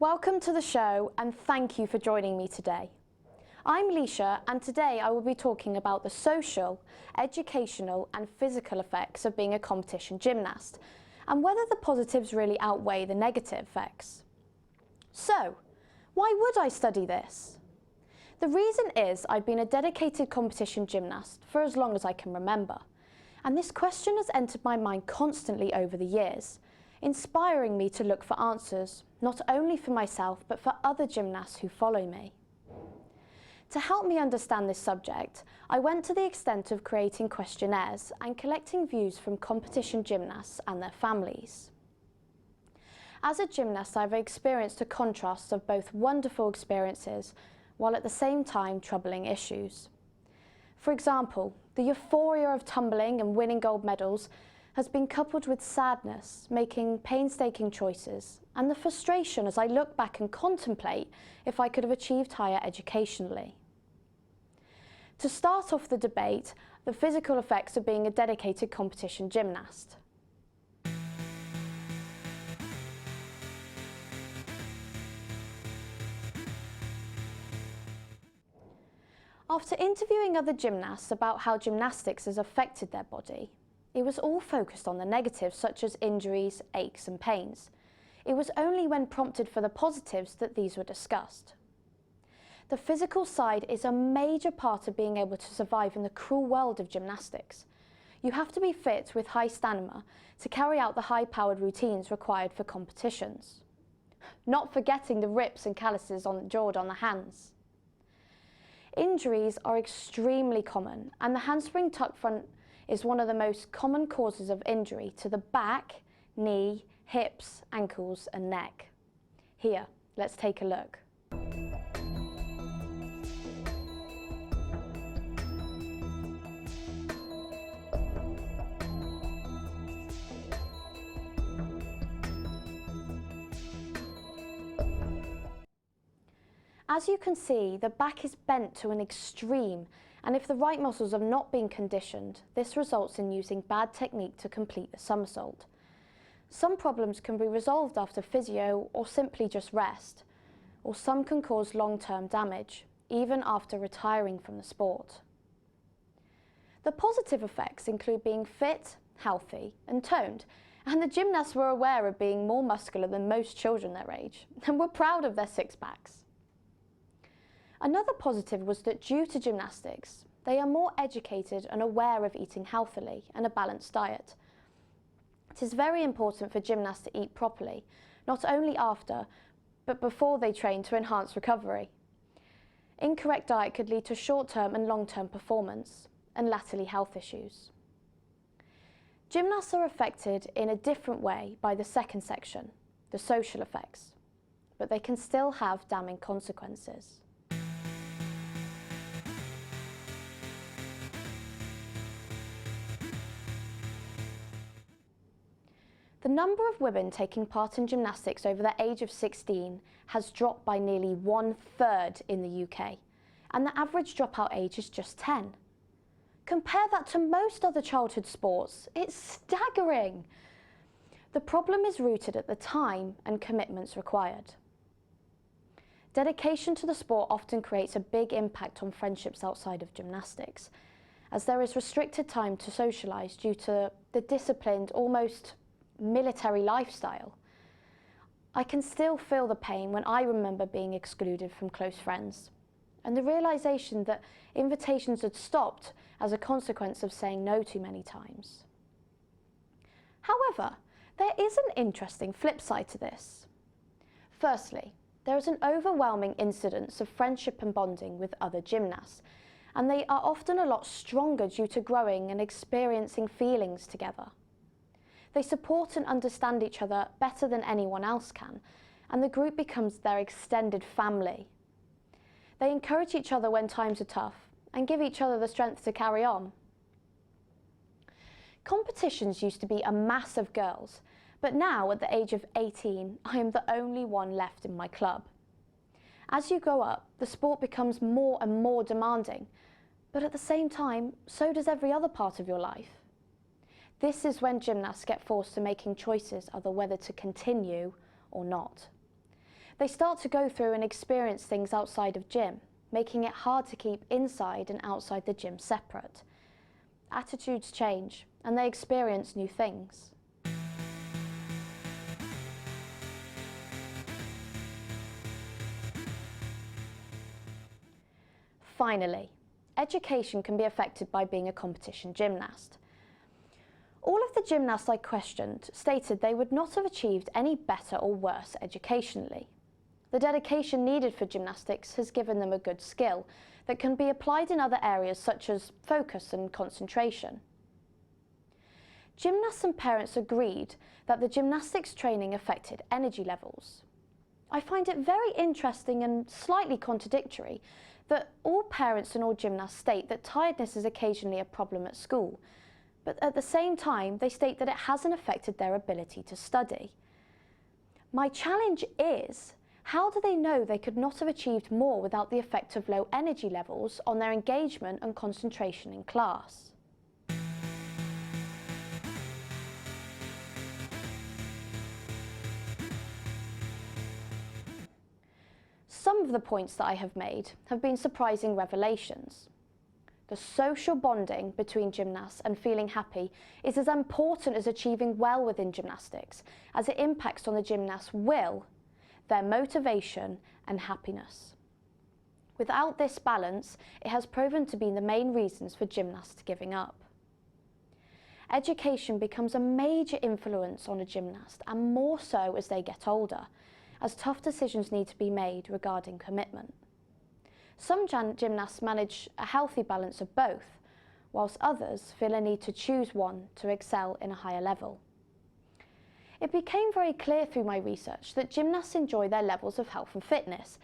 Welcome to the show and thank you for joining me today. I'm Laoishe and today I will be talking about the social, educational and physical effects of being a competition gymnast and whether the positives really outweigh the negative effects. So, why would I study this? The reason is I've been a dedicated competition gymnast for as long as I can remember, and this question has entered my mind constantly over the years, inspiring me to look for answers, not only for myself but for other gymnasts who follow me. To help me understand this subject, I went to the extent of creating questionnaires and collecting views from competition gymnasts and their families. As a gymnast, I've experienced a contrast of both wonderful experiences while at the same time troubling issues. For example, the euphoria of tumbling and winning gold medals has been coupled with sadness, making painstaking choices, and the frustration as I look back and contemplate if I could have achieved higher educationally. To start off the debate, the physical effects of being a dedicated competition gymnast. After interviewing other gymnasts about how gymnastics has affected their body, it was all focused on the negatives such as injuries, aches and pains. It was only when prompted for the positives that these were discussed. The physical side is a major part of being able to survive in the cruel world of gymnastics. You have to be fit with high stamina to carry out the high-powered routines required for competitions. Not forgetting the rips and calluses jaw on the hands. Injuries are extremely common, and the handspring tuck front is one of the most common causes of injury to the back, knee, hips, ankles and neck. Here, let's take a look. As you can see, the back is bent to an extreme, and if the right muscles have not been conditioned, this results in using bad technique to complete the somersault. Some problems can be resolved after physio or simply just rest, or some can cause long-term damage, even after retiring from the sport. The positive effects include being fit, healthy and toned, and the gymnasts were aware of being more muscular than most children their age, and were proud of their six-packs. Another positive was that due to gymnastics, they are more educated and aware of eating healthily and a balanced diet. It is very important for gymnasts to eat properly, not only after, but before they train to enhance recovery. Incorrect diet could lead to short-term and long-term performance, and latterly health issues. Gymnasts are affected in a different way by the second section, the social effects, but they can still have damning consequences. The number of women taking part in gymnastics over the age of 16 has dropped by nearly 1/3 in the UK, and the average dropout age is just 10. Compare that to most other childhood sports, it's staggering. The problem is rooted at the time and commitments required. Dedication to the sport often creates a big impact on friendships outside of gymnastics, as there is restricted time to socialise due to the disciplined, almost military lifestyle. I can still feel the pain when I remember being excluded from close friends, and the realisation that invitations had stopped as a consequence of saying no too many times. However, there is an interesting flip side to this. Firstly, there is an overwhelming incidence of friendship and bonding with other gymnasts, and they are often a lot stronger due to growing and experiencing feelings together. They support and understand each other better than anyone else can, and the group becomes their extended family. They encourage each other when times are tough and give each other the strength to carry on. Competitions used to be a mass of girls, but now at the age of 18, I am the only one left in my club. As you grow up, the sport becomes more and more demanding, but at the same time, so does every other part of your life. This is when gymnasts get forced to making choices of whether to continue or not. They start to go through and experience things outside of gym, making it hard to keep inside and outside the gym separate. Attitudes change, and they experience new things. Finally, education can be affected by being a competition gymnast. All of the gymnasts I questioned stated they would not have achieved any better or worse educationally. The dedication needed for gymnastics has given them a good skill that can be applied in other areas such as focus and concentration. Gymnasts and parents agreed that the gymnastics training affected energy levels. I find it very interesting and slightly contradictory that all parents and all gymnasts state that tiredness is occasionally a problem at school, but at the same time they state that it hasn't affected their ability to study. My challenge is, how do they know they could not have achieved more without the effect of low energy levels on their engagement and concentration in class? Some of the points that I have made have been surprising revelations. The social bonding between gymnasts and feeling happy is as important as achieving well within gymnastics, as it impacts on the gymnast's will, their motivation and happiness. Without this balance, it has proven to be the main reasons for gymnasts giving up. Education becomes a major influence on a gymnast, and more so as they get older, as tough decisions need to be made regarding commitment. Some gymnasts manage a healthy balance of both, whilst others feel a need to choose one to excel in a higher level. It became very clear through my research that gymnasts enjoy their levels of health and fitness.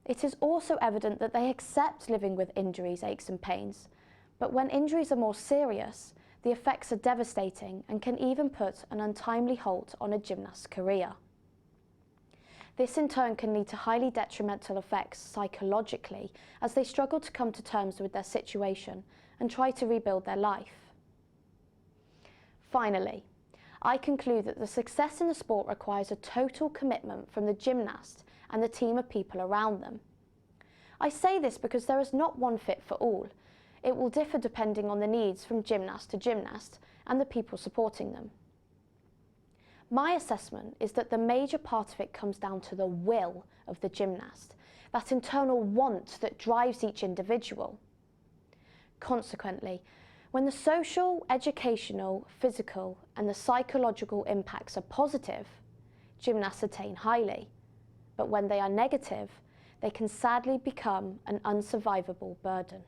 It is also evident that they accept living with injuries, aches and pains, but when injuries are more serious, the effects are devastating and can even put an untimely halt on a gymnast's career. This in turn can lead to highly detrimental effects psychologically as they struggle to come to terms with their situation and try to rebuild their life. Finally, I conclude that the success in the sport requires a total commitment from the gymnast and the team of people around them. I say this because there is not one fit for all. It will differ depending on the needs from gymnast to gymnast and the people supporting them. My assessment is that the major part of it comes down to the will of the gymnast, that internal want that drives each individual. Consequently, when the social, educational, physical and the psychological impacts are positive, gymnasts attain highly, but when they are negative, they can sadly become an unsurvivable burden.